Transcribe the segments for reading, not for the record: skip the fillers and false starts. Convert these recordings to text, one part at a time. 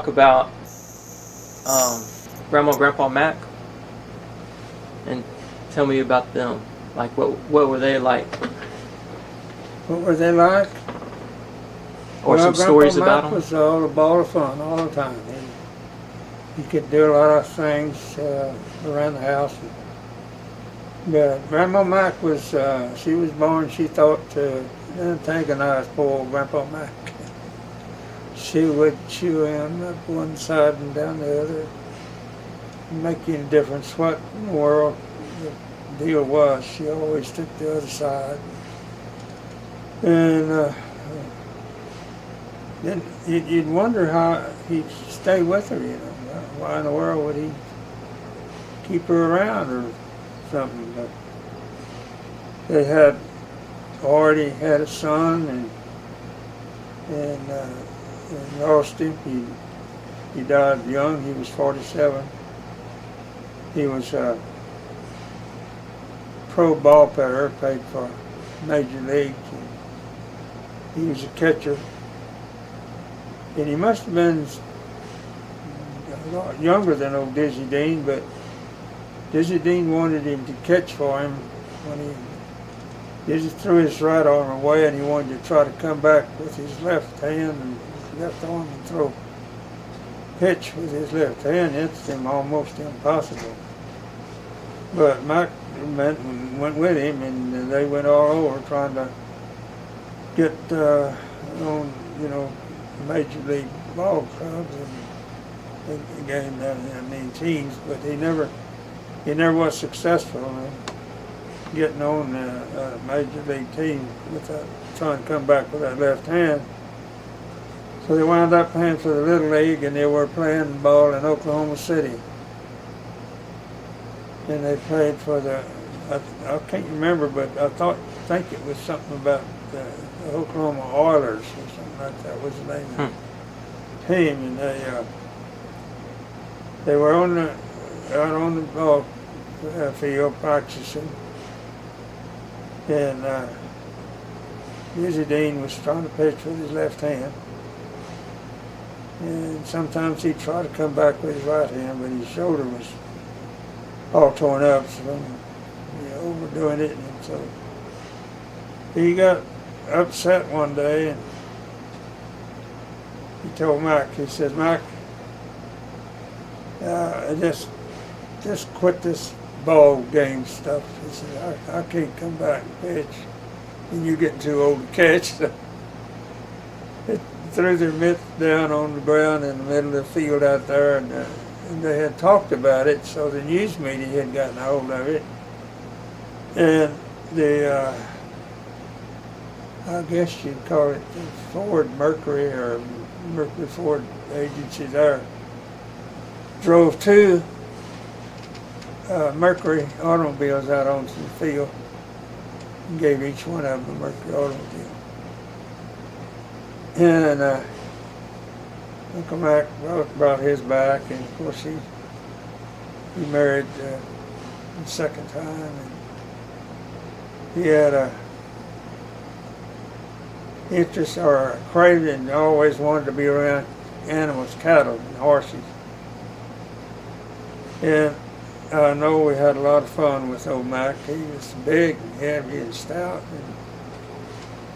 talk about Grandma and Grandpa Mac and tell me about them. Like, what were they like? What were they like? Or some stories about them? Grandpa Mac was all a ball of fun all the time. He could do a lot of things around the house. But Grandma Mac was, she was born, she thought to antagonize poor old Grandpa Mac. She would chew him up one side and down the other, make any difference what in the world the deal was. She always took the other side. And then you'd wonder how he'd stay with her, you know. Why in the world would he keep her around or something? But they had already had a son and lost him. He died young. He was 47. He was a pro ball player, played for Major League. He was a catcher. And he must have been a lot younger than old Dizzy Dean, but Dizzy Dean wanted him to catch for him when Dizzy threw his right arm away, and he wanted to try to come back with his left hand and left arm and throw pitch with his left hand. It's almost impossible. But Mike went with him, and they went all over trying to get on, you know, Major League ball clubs and game teams, but he never was successful in getting on a Major League team without trying to come back with that left hand. So they wound up playing for the Little League, and they were playing ball in Oklahoma City. And they played for I can't remember, but I think it was something about the Oklahoma Oilers or something like that was the name of the team. And they were out on the ball field practicing. And Dizzy Dean was trying to pitch with his left hand. And sometimes he'd try to come back with his right hand, but his shoulder was all torn up, so overdoing it. And so he got upset one day, and he told Mike, he says, Mike, just quit this ball game stuff. He said, I can't come back and pitch, and you're getting too old to catch. So it threw their mitts down on the ground in the middle of the field out there, and they had talked about it, so the news media had gotten a hold of it. And the, I guess you'd call it the Ford Mercury or Mercury Ford agency there, drove two Mercury automobiles out onto the field and gave each one of them a Mercury automobile. And Uncle Mac brought his back, and of course he married the second time, and he had a interest or a craving, always wanted to be around animals, cattle and horses. And I know we had a lot of fun with old Mac. He was big and heavy and stout,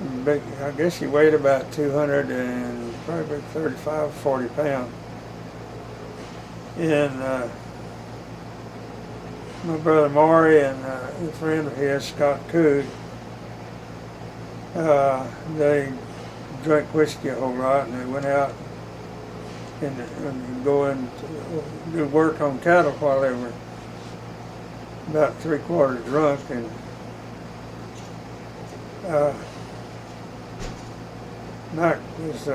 and big. I guess he weighed about 200 and probably 35 or 40 pounds. And my brother Maury and a friend of his, Scott Coog, they drank whiskey a whole lot, and they went out and go in to do work on cattle while they were about 3/4 drunk. And Mac was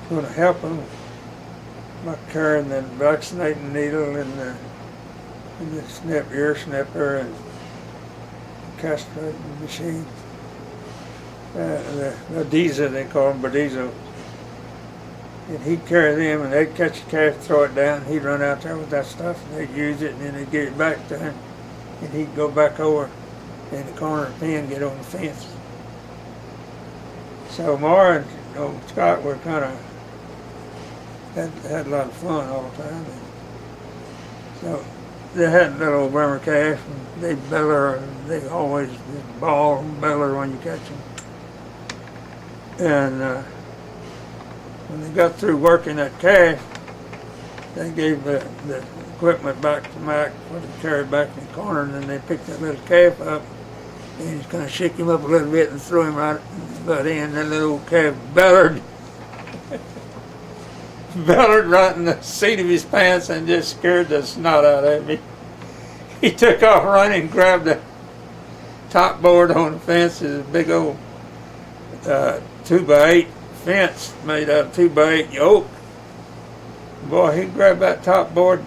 going to help him by carrying the vaccinating needle and the ear snipper and castrating machine. The Bediza, they call them Bediza. And he'd carry them, and they'd catch a calf, throw it down, he'd run out there with that stuff, and they'd use it, and then they'd get it back to him, and he'd go back over in the corner of the pen, get on the fence. So Mara and Scott were kind of had a lot of fun all the time. And so they had little Bremer calf, and they'd beller. They always just bawl and beller when you catch them. And when they got through working that calf, they gave the equipment back to Mac, put it carried back in the corner, and then they picked that little calf up and just kind of shook him up a little bit and threw him right in the butt end. That little calf bellered. Bellered right in the seat of his pants and just scared the snot out of me. He took off running, grabbed the top board on the fence. There's a big old 2x8 fence made out of 2x8 oak. Boy, he grabbed that top board,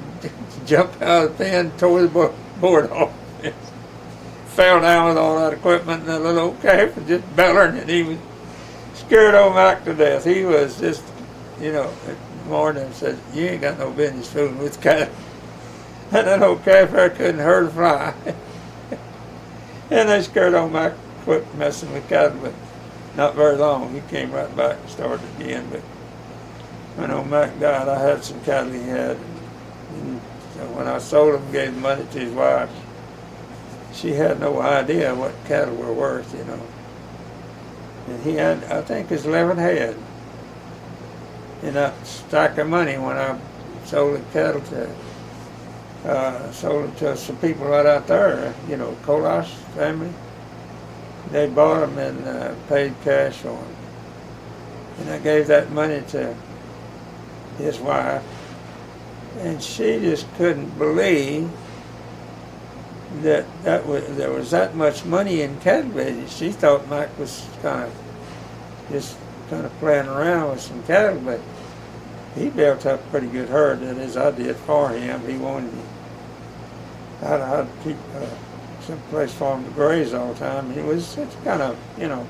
jumped out of the pen, tore the board off. Fell down with all that equipment, and the little old calf was just bellering, and he was scared old Mac to death. He was just, you know, morning said, "You ain't got no business fooling with cattle." And that old calf there couldn't hurt a fly. And they scared old Mac quit messing with cattle, but not very long. He came right back and started again. But when old Mac died, I had some cattle he had. And so when I sold them, gave the money to his wife, she had no idea what cattle were worth, you know. And he had, I think, his 11 head. In that stack of money when I sold the cattle sold it to some people right out there, you know, Colash family. They bought them and paid cash for them. And I gave that money to his wife, and she just couldn't believe that there was that much money in cattle business. She thought Mike was kind of playing around with some cattle, but he built up a pretty good herd, that is, I did for him. He wanted to keep some place for him to graze all the time. It's kind of, you know,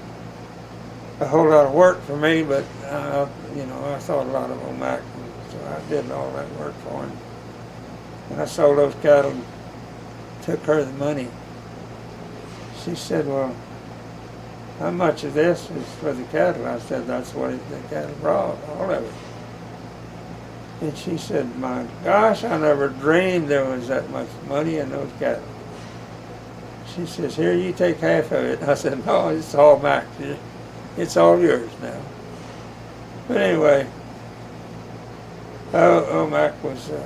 a whole lot of work for me, but, you know, I thought a lot of old Mac, so I did all that work for him. And I sold those cattle and took her the money. She said, "Well, how much of this is for the cattle?" I said, "That's what the cattle brought, all of it." And she said, "My gosh, I never dreamed there was that much money in those cattle." She says, "Here, you take half of it." I said, "No, it's all Mac's. It's all yours now." But anyway, Mac was a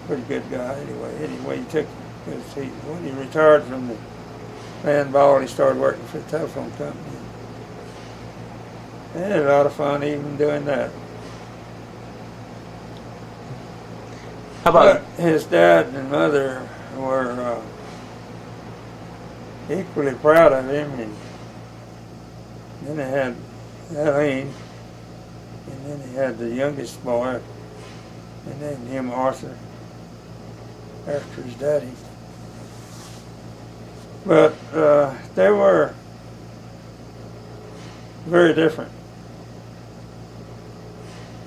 pretty good guy anyway. He took, because when he retired from the playing ball, he started working for the telephone company. They had a lot of fun even doing that. How about his dad and mother were equally proud of him, and then they had Eileen, and then they had the youngest boy, and then him Arthur, after his daddy. But they were very different.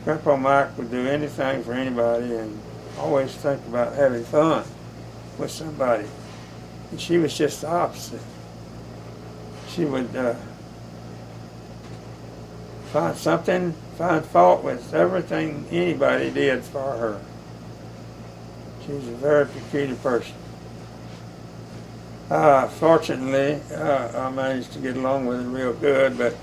Grandpa Mike would do anything for anybody and always think about having fun with somebody. And she was just the opposite. She would find fault with everything anybody did for her. She was a very peculiar person. Fortunately, I managed to get along with her real good, but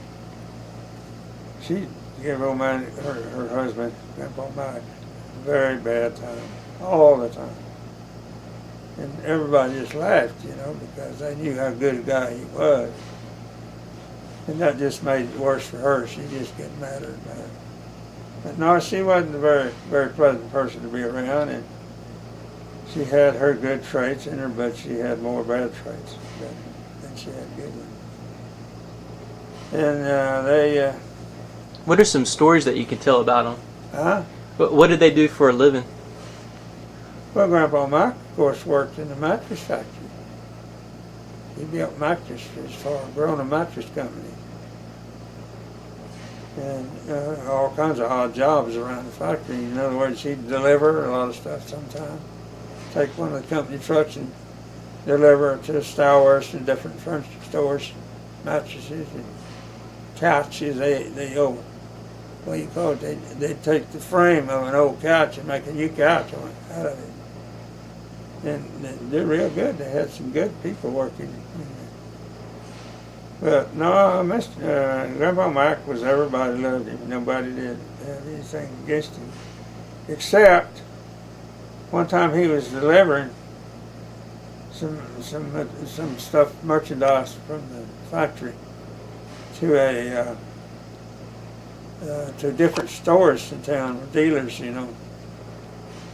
she gave old man, her husband, Grandpa Mike, a very bad time, all the time. And everybody just laughed, you know, because they knew how good a guy he was. And that just made it worse for her. She just get madder and madder. But no, she wasn't a very, very pleasant person to be around, and she had her good traits in her, but she had more bad traits than she had good ones. And what are some stories that you can tell about them? Huh? What did they do for a living? Well, Grandpa Mike, of course, worked in the mattress factory. He built mattresses for a Verona mattress company. And all kinds of odd jobs around the factory. In other words, he'd deliver a lot of stuff sometimes. Take one of the company trucks and deliver it to Stowers and different furniture stores, mattresses and couches they own. what do you call it? They'd take the frame of an old couch and make a new couch out of it. And they're real good. They had some good people working. But no, Grandpa Mike was, everybody loved him. Nobody did have anything against him. Except one time he was delivering some stuff, merchandise from the factory to to different stores in town, dealers, you know.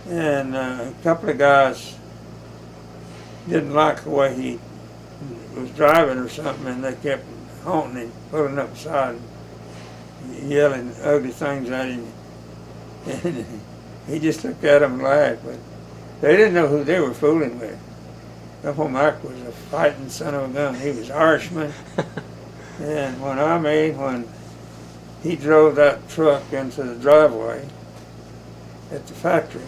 And a couple of guys didn't like the way he was driving or something, and they kept haunting him, pulling up beside him, yelling ugly things at him. And he just looked at them and laughed, but they didn't know who they were fooling with. Grandpa Mike was a fighting son of a gun. He was Irishman. And when he drove that truck into the driveway at the factory,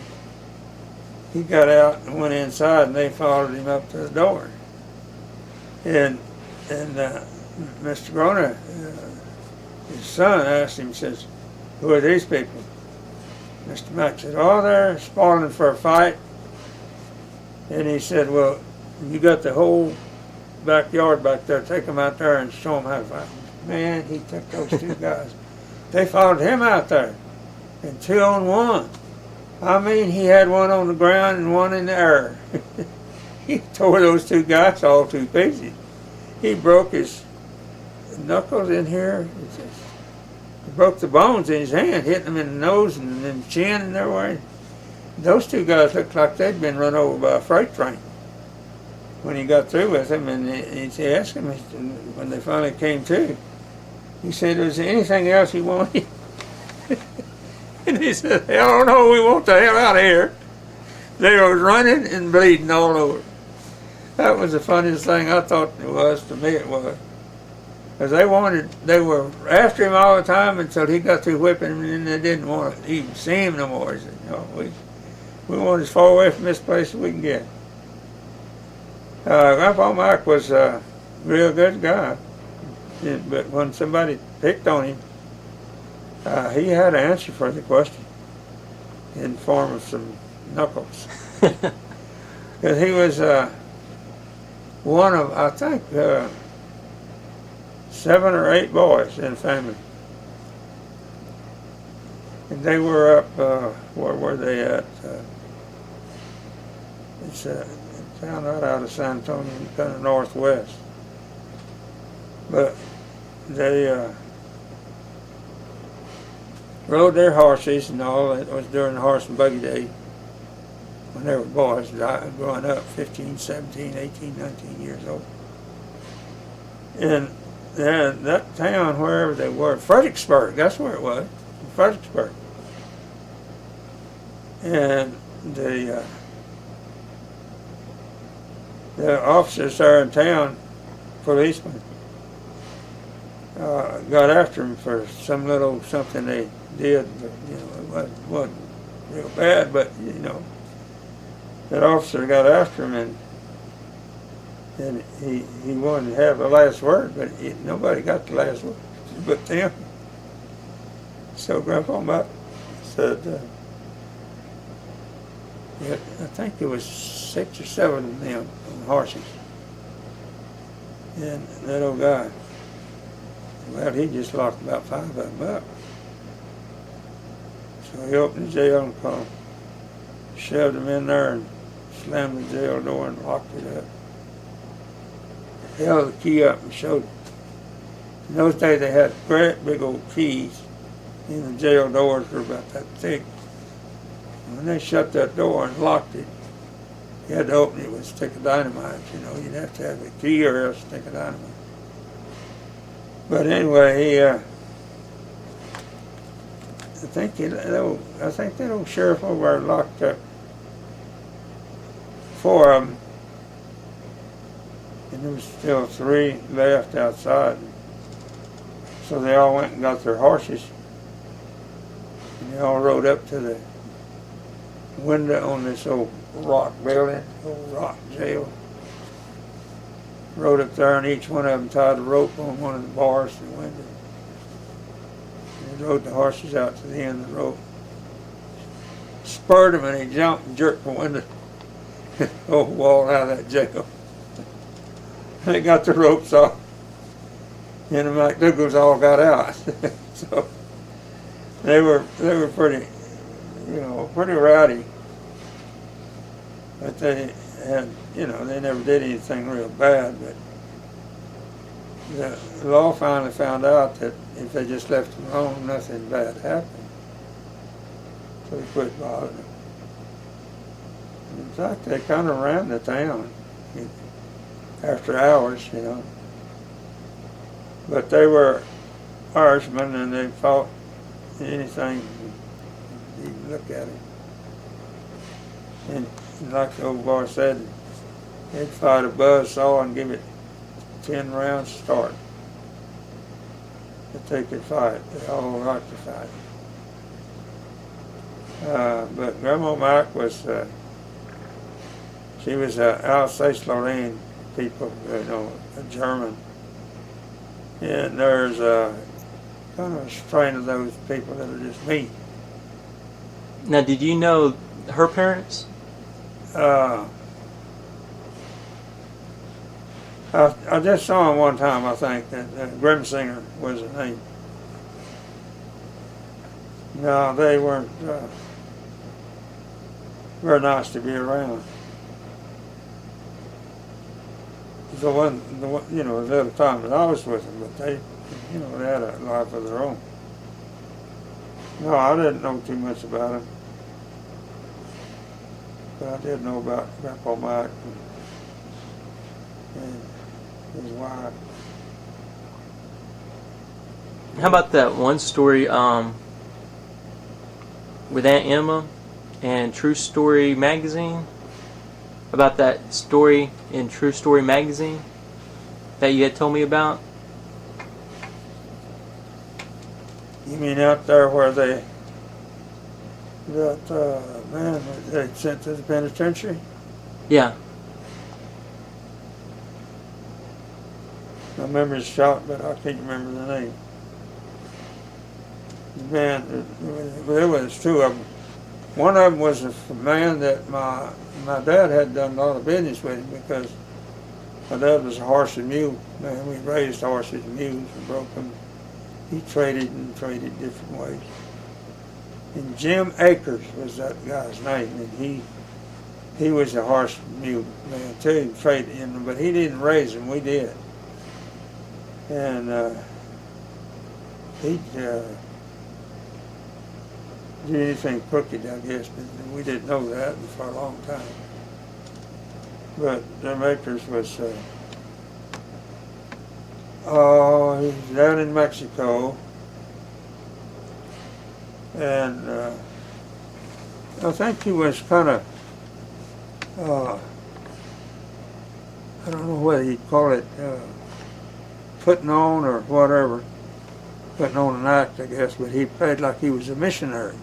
he got out and went inside, and they followed him up to the door. And Mr. Grona, his son, asked him, says, "Who are these people?" Mr. Mack said, "Oh, they're spoiling for a fight." And he said, "Well, you got the whole backyard back there. Take them out there and show them how to fight." Man, he took those two guys. They followed him out there, and 2-on-1. I mean, he had one on the ground and one in the air. He tore those two guys all to pieces. He broke his knuckles in here. He broke the bones in his hand, hitting him in the nose and in the chin and everywhere. Those two guys looked like they'd been run over by a freight train when he got through with them. And he asked him when they finally came to. He said, "Was there anything else you wanted?" And he said, "Hell no, we want the hell out of here." They were running and bleeding all over. That was the funniest thing I thought it was. To me it was. Because they were after him all the time until he got through whipping him, and then they didn't want to even see him no more. He said, "No, we want as far away from this place as we can get." Grandpa Mike was a real good guy. But when somebody picked on him, he had an answer for the question in the form of some knuckles. Because he was one of, I think, 7 or 8 boys in the family. And they were up, where were they at? It's a town right out of San Antonio, kind of northwest. But they rode their horses and all. It was during the horse and buggy day when they were boys, growing up, 15, 17, 18, 19 years old. And that town, wherever they were, Fredericksburg, that's where it was, Fredericksburg. And the officers there in town, policemen, got after him for some little something they did. But, you know, it wasn't real bad, but, you know, that officer got after him, and he wanted to have the last word, but nobody got the last word but them. So Grandpa Mike said, I think it was 6 or 7 of them on horses. And that old guy, well, he just locked about 5 of them up. So he opened the jail and shoved them in there and slammed the jail door and locked it up. He held the key up and showed it. In those days they had great big old keys, and the jail doors were about that thick. And when they shut that door and locked it, you had to open it with a stick of dynamite. You know, you'd have to have a key or else a stick of dynamite. But anyway, I think that old sheriff over there locked up 4 of them, and there was still 3 left outside. So they all went and got their horses, and they all rode up to the window on this old rock building, old rock jail. Rode up there, and each one of them tied a rope on one of the bars to the window. He rode the horses out to the end of the rope, spurred him, and he jumped and jerked the window wall out of that jail. They got the ropes off, and the McDougalls all got out. So they were pretty, pretty rowdy. But they had, they never did anything real bad. But the law finally found out that if they just left them alone, nothing bad happened. So they quit bothering them. In fact, they kind of ran the town after hours, But they were Irishmen, and they fought anything you can look at it. And like the old boy said, they'd fight a buzzsaw and give it 10 rounds start. That they could fight. They all liked to fight. But Grandma Mac was, she was Alsace-Lorraine people, a German. And there's kind of a strain of those people that are just mean. Now, did you know her parents? I just saw him one time, I think, that Grimsinger was the name. No, they weren't very nice to be around. The little time that I was with them, but they had a life of their own. No, I didn't know too much about them. But I did know about Grandpa Mike and his wife. How about that one story with Aunt Emma and True Story magazine? About that story in True Story magazine that you had told me about? You mean out there where that man they sent to the penitentiary? Yeah. My memory's shot, but I can't remember the name. Man, there was two of them. One of them was a man that my dad had done a lot of business with him, because my dad was a horse and mule man. We raised horses and mules and broke them. He traded different ways. And Jim Akers was that guy's name, and he was a horse and mule man too. He traded in them, but he didn't raise them. We did. And he'd do anything crooked, I guess, but we didn't know that for a long time. But Jim Akers was, he was down in Mexico, and I think he was kind of, I don't know whether you'd call it putting on or whatever, putting on an act, I guess, but he played like he was a missionary.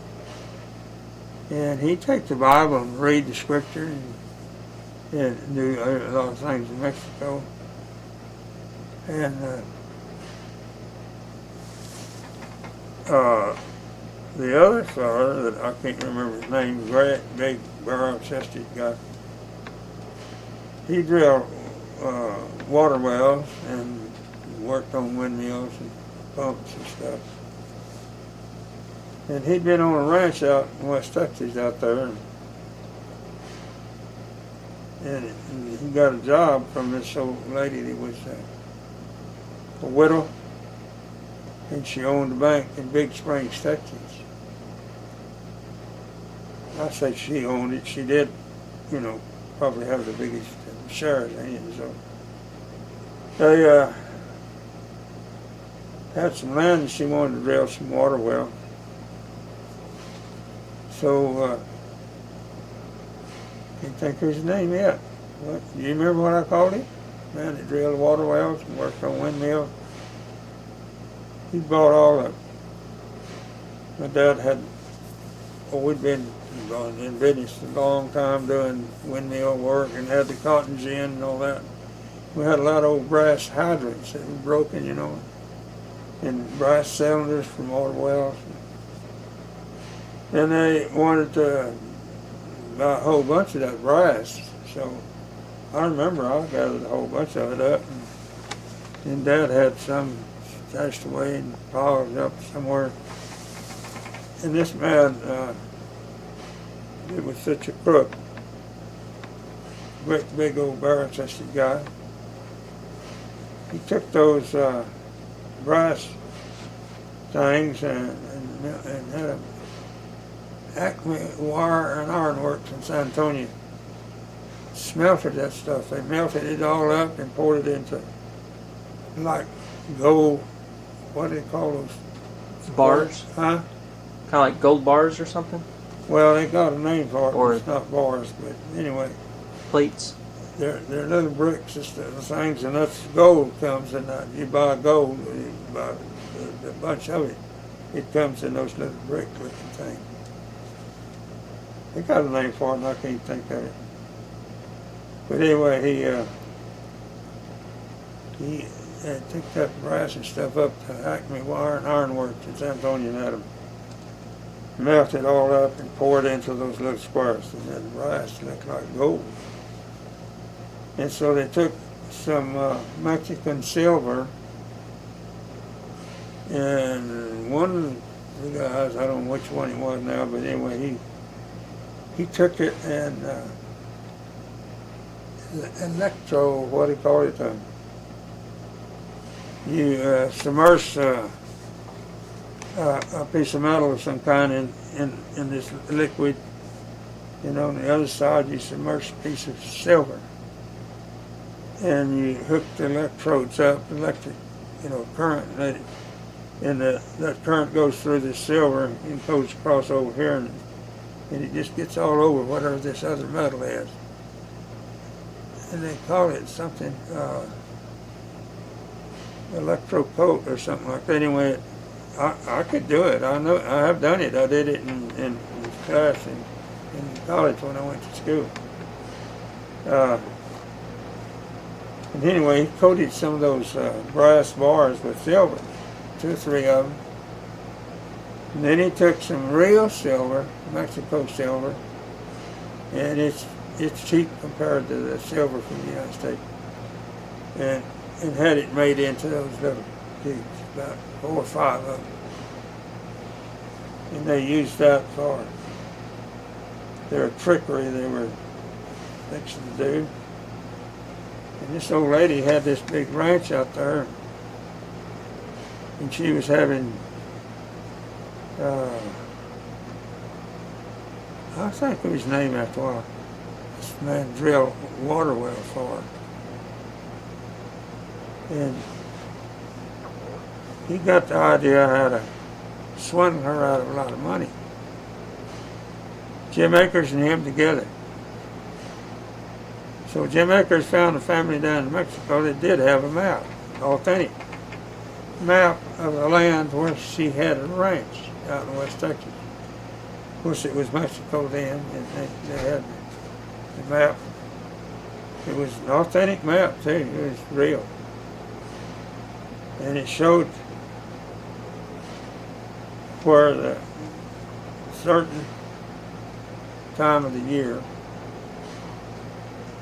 And he'd take the Bible and read the scripture and do a lot of things in Mexico. And the other fellow that I can't remember his name, great big barrel-chested guy, he drilled water wells and worked on windmills and pumps and stuff. And he'd been on a ranch out in West Texas out there, and he got a job from this old lady that was a widow, and she owned a bank in Big Springs, Texas. I say she owned it. She did, probably have the biggest shares in it. So they had some land, and she wanted to drill some water wells. So, can't think of his name yet. What, do you remember what I called him? Man that drilled water wells and worked on windmills. He bought all the, my dad had, we'd been in business a long time doing windmill work and had the cotton gin and all that. We had a lot of old brass hydrants that were broken, and brass cylinders from all the wells. And they wanted to buy a whole bunch of that brass. So I remember I gathered a whole bunch of it up, and Dad had some stashed away in piles up somewhere. And this man, it was such a crook, big old barrel-chested guy. He took those brass things and had a Acme Wire and Iron Works in San Antonio. Smelted that stuff. They melted it all up and poured it into like gold. What do they call those? Bars? Huh? Kind of like gold bars or something? Well, they got a name for it. Or it's not bars, but anyway. Plates? They're little bricks. It's the things, and that's gold comes in that. You buy gold, you buy a bunch of it. It comes in those little brick-looking things. They got a name for it, and I can't think of it. But anyway, he took that brass and stuff up to Acme Wire and Iron Works in San Antonio and had them melt it all up and pour it into those little squares. And that brass looked like gold. And so they took some Mexican silver, and one of the guys, I don't know which one he was now, but anyway, he took it and what do you call it? You submerge a piece of metal of some kind in this liquid, and on the other side you submerge a piece of silver. And you hook the electrodes up, electric, current, and that current goes through the silver and goes across over here, and it just gets all over whatever this other metal is. And they call it something, electrocoat or something like that. Anyway, I could do it. I know I have done it. I did it in class in college when I went to school. And anyway, he coated some of those brass bars with silver, 2 or 3 of them. And then he took some real silver, Mexico silver, and it's cheap compared to the silver from the United States, and had it made into those little tubes, about 4 or 5 of them. And they used that for their trickery they were fixing to do. And this old lady had this big ranch out there, and she was having, I think it was named after one. This man drilled water wells for her. And he got the idea how to swindle her out of a lot of money. Jim Akers and him together. So Jim Akers found a family down in Mexico that did have a map, authentic map of the land where she had a ranch out in West Texas. Of course, it was Mexico then, and they had the map. It was an authentic map too. It was real, and it showed where the certain time of the year,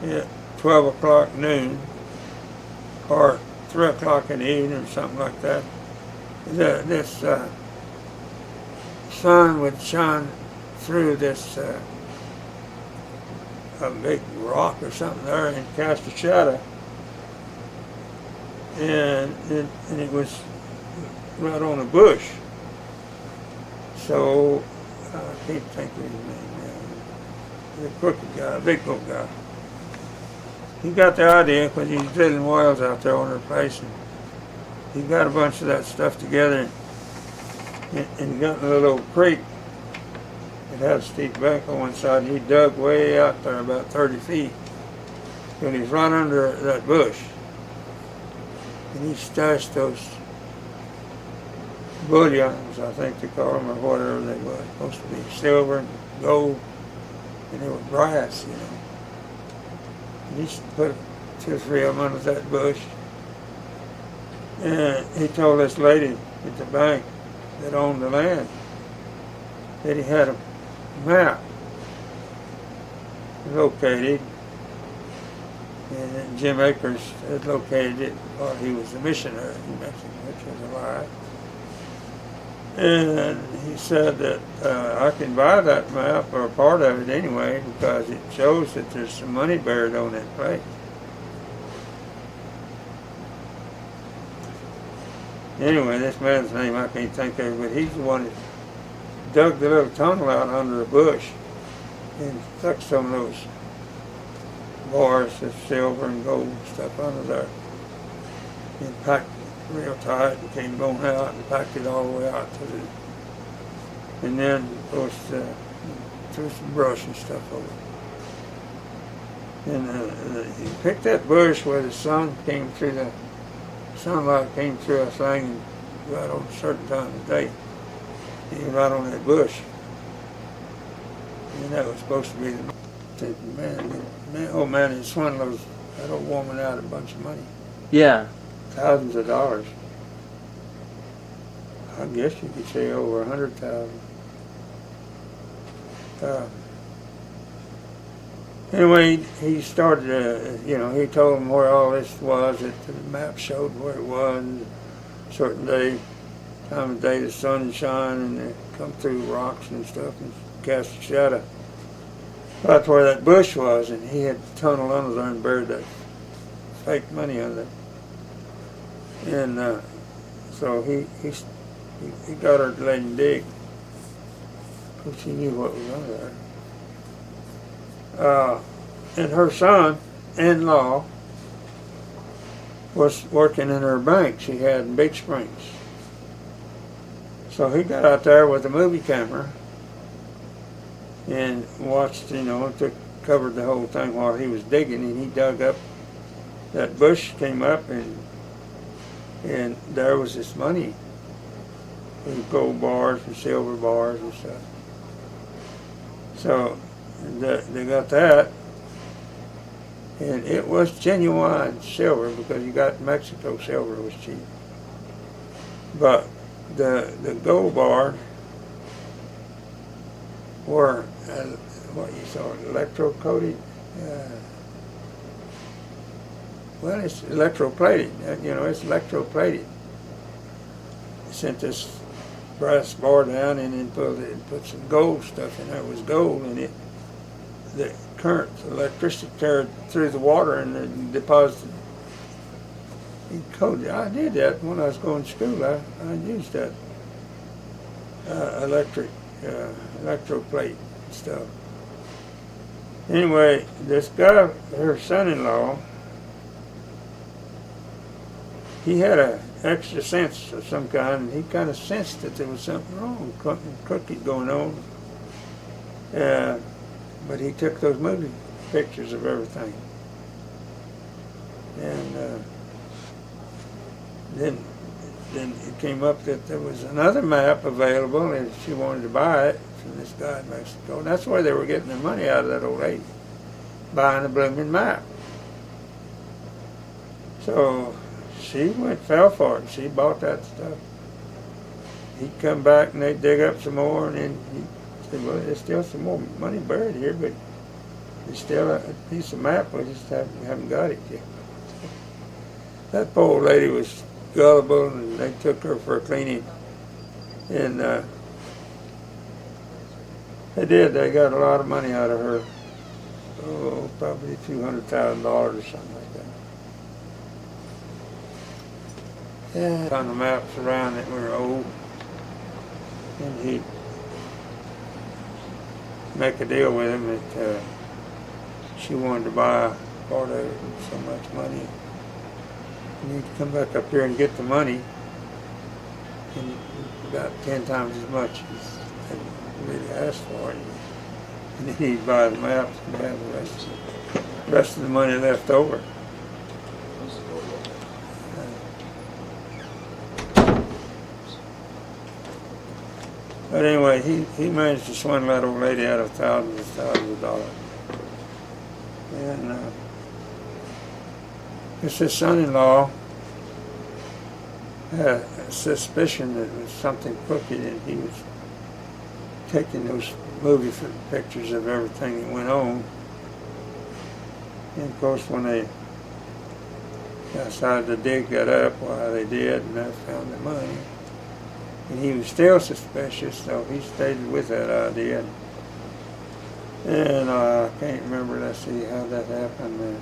at 12 o'clock noon, or 3 o'clock in the evening, or something like that, this sun would shine through this a big rock or something there and cast a shadow, and it was right on a bush. So I can't think of his name now. The crooked guy, big old guy. He got the idea because he's drilling wells out there on her place, and he got a bunch of that stuff together and got in a little creek. It had a steep bank on one side, and he dug way out there about 30 feet. And he's right under that bush. And he stashed those bullions, I think they call them, or whatever they were. Supposed to be silver and gold, and they were brass, And he put 2 or 3 of them under that bush. And he told this lady at the bank that owned the land that he had a map located, and Jim Akers had located it while he was a missionary in Mexico, which was a lie. And he said that I can buy that map, or part of it anyway, because it shows that there's some money buried on that place. Anyway, this man's name I can't think of, but he's the one that dug the little tunnel out under a bush and stuck some of those bars of silver and gold and stuff under there and packed it real tight and came going out and packed it all the way out to the, and then of course threw some brush and stuff over it. And he picked that bush where the sun came through, the sunlight came through a thing, and right on a certain time of the day, he was right on that bush. And that was supposed to be the man, he swindled that old woman out a bunch of money. Yeah. Thousands of dollars. I guess you could say over 100,000. Anyway, he started, he told them where all this was, that the map showed where it was, a certain day, time of day, the sun would shine, and they come through rocks and stuff and cast a shadow. That's where that bush was, and he had tunneled under there and buried that fake money under there. And so he got her to let him dig, because he knew what was under there. And her son-in-law was working in her bank she had in Big Springs. So he got out there with a movie camera and watched, covered the whole thing while he was digging, and he dug up, that bush came up, and there was this money, with gold bars and silver bars and stuff. So they got that, and it was genuine silver, because you got Mexico silver was cheap. But the gold bars were electro-coated. Well, it's electroplated. It's electroplated. They sent this brass bar down and then put some gold stuff in there. It was gold, and the current, electricity carried through the water and then deposited. Coated. I did that when I was going to school. I used that electroplate stuff. Anyway, this guy, her son-in-law, he had an extra sense of some kind, and he kind of sensed that there was something wrong, something crooked going on. But he took those movie pictures of everything. And then it came up that there was another map available, and she wanted to buy it from this guy in Mexico. And that's where they were getting their money out of that old lady, buying a blooming map. So she fell for it. She bought that stuff. He'd come back and they'd dig up some more, and then he'd say, well, there's still some more money buried here, but there's still a piece of map. We just haven't got it yet. That poor old lady was gullible, and they took her for a cleaning. And they did. They got a lot of money out of her. Oh, probably $200,000 or something like that. Yeah. Found the maps around that were old, and he'd make a deal with him that she wanted to buy part of it with so much money. And he'd come back up here and get the money, and about 10 times as much as they really asked for it. And then he'd buy the maps and have the rest of the money left over. But anyway, he managed to swindle that old lady out of thousands of dollars. And it's his son-in-law suspicion that it was something crooked, and he was taking those movie pictures of everything that went on. And of course, when they decided to dig that up, well, they did, and they found the money. And he was still suspicious, so he stayed with that idea. And I can't remember, let's see how that happened.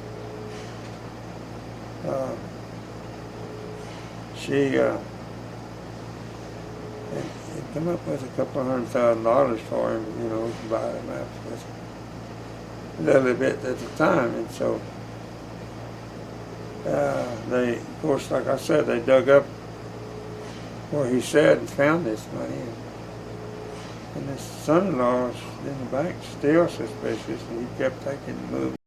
She had come up with $200,000 for him, you know, to buy the maps with a little bit at the time. And so they, of course, like I said, they dug up where he said and found this money. And his son-in-law was in the bank, still suspicious, and he kept taking the movie.